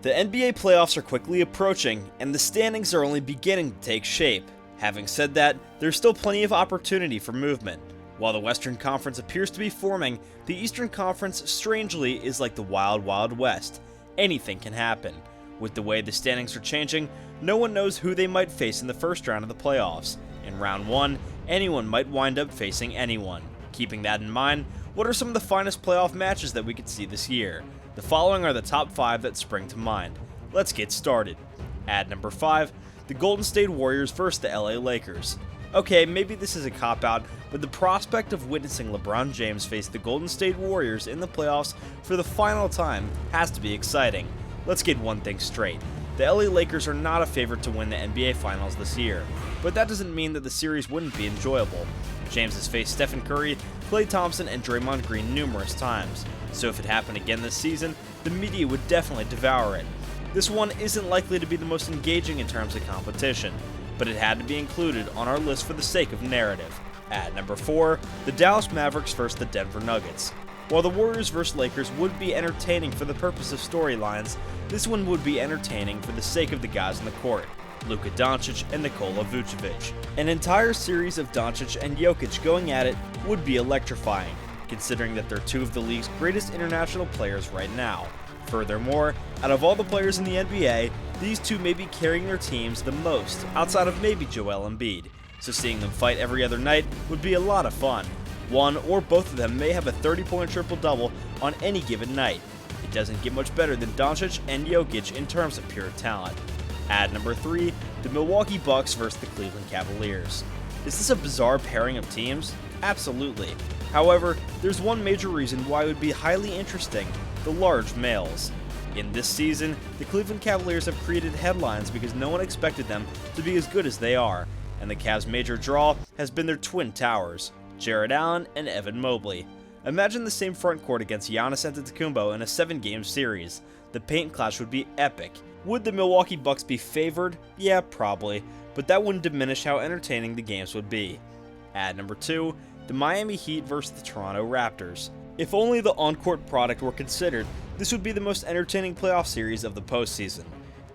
The NBA playoffs are quickly approaching, and the standings are only beginning to take shape. Having said that, there's still plenty of opportunity for movement. While the Western Conference appears to be forming, the Eastern Conference strangely is like the wild, wild west. Anything can happen. With the way the standings are changing, no one knows who they might face in the first round of the playoffs. In round 1, anyone might wind up facing anyone. Keeping that in mind, what are some of the finest playoff matches that we could see this year? The following are the top 5 that spring to mind. Let's get started. At number 5, the Golden State Warriors vs the LA Lakers. Okay, maybe this is a cop-out, but the prospect of witnessing LeBron James face the Golden State Warriors in the playoffs for the final time has to be exciting. Let's get one thing straight. The LA Lakers are not a favorite to win the NBA Finals this year, but that doesn't mean that the series wouldn't be enjoyable. James has faced Stephen Curry, Klay Thompson, and Draymond Green numerous times, so if it happened again this season, the media would definitely devour it. This one isn't likely to be the most engaging in terms of competition, but it had to be included on our list for the sake of narrative. At number 4, the Dallas Mavericks vs the Denver Nuggets. While the Warriors vs Lakers would be entertaining for the purpose of storylines, this one would be entertaining for the sake of the guys on the court, Luka Doncic and Nikola Vucevic. An entire series of Doncic and Jokic going at it would be electrifying, considering that they're two of the league's greatest international players right now. Furthermore, out of all the players in the NBA, these two may be carrying their teams the most, outside of maybe Joel Embiid, so seeing them fight every other night would be a lot of fun. One or both of them may have a 30-point triple-double on any given night. It doesn't get much better than Doncic and Jokic in terms of pure talent. At number 3, the Milwaukee Bucks vs the Cleveland Cavaliers. Is this a bizarre pairing of teams? Absolutely. However, there's one major reason why it would be highly interesting: the large males. In this season, the Cleveland Cavaliers have created headlines because no one expected them to be as good as they are, and the Cavs' major draw has been their twin towers, Jarrett Allen and Evan Mobley. Imagine the same front court against Giannis Antetokounmpo in a 7-game series. The paint clash would be epic. Would the Milwaukee Bucks be favored? Yeah, probably, but that wouldn't diminish how entertaining the games would be. At number 2, the Miami Heat vs the Toronto Raptors. If only the on-court product were considered, this would be the most entertaining playoff series of the postseason.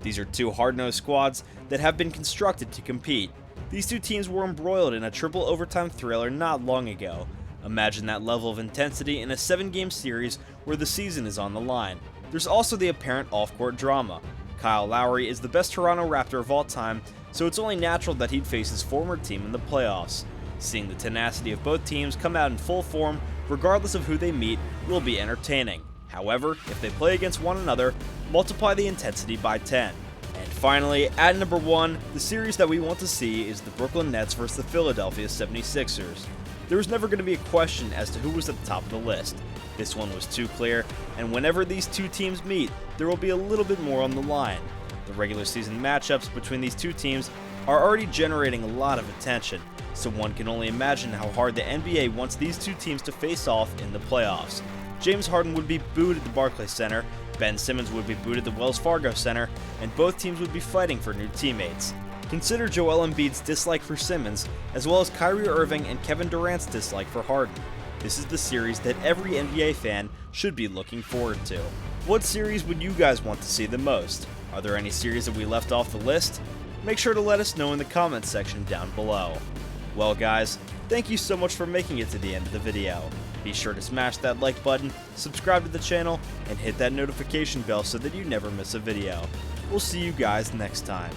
These are two hard-nosed squads that have been constructed to compete. These two teams were embroiled in a triple overtime thriller not long ago. Imagine that level of intensity in a 7-game series where the season is on the line. There's also the apparent off-court drama. Kyle Lowry is the best Toronto Raptor of all time, so it's only natural that he'd face his former team in the playoffs. Seeing the tenacity of both teams come out in full form, regardless of who they meet, will be entertaining. However, if they play against one another, multiply the intensity by 10. And finally, at number 1, the series that we want to see is the Brooklyn Nets vs the Philadelphia 76ers. There was never going to be a question as to who was at the top of the list. This one was too clear, and whenever these two teams meet, there will be a little bit more on the line. The regular season matchups between these two teams are already generating a lot of attention, so one can only imagine how hard the NBA wants these two teams to face off in the playoffs. James Harden would be booed at the Barclays Center, Ben Simmons would be booed at the Wells Fargo Center, and both teams would be fighting for new teammates. Consider Joel Embiid's dislike for Simmons, as well as Kyrie Irving and Kevin Durant's dislike for Harden. This is the series that every NBA fan should be looking forward to. What series would you guys want to see the most? Are there any series that we left off the list? Make sure to let us know in the comments section down below. Well guys, thank you so much for making it to the end of the video. Be sure to smash that like button, subscribe to the channel, and hit that notification bell so that you never miss a video. We'll see you guys next time.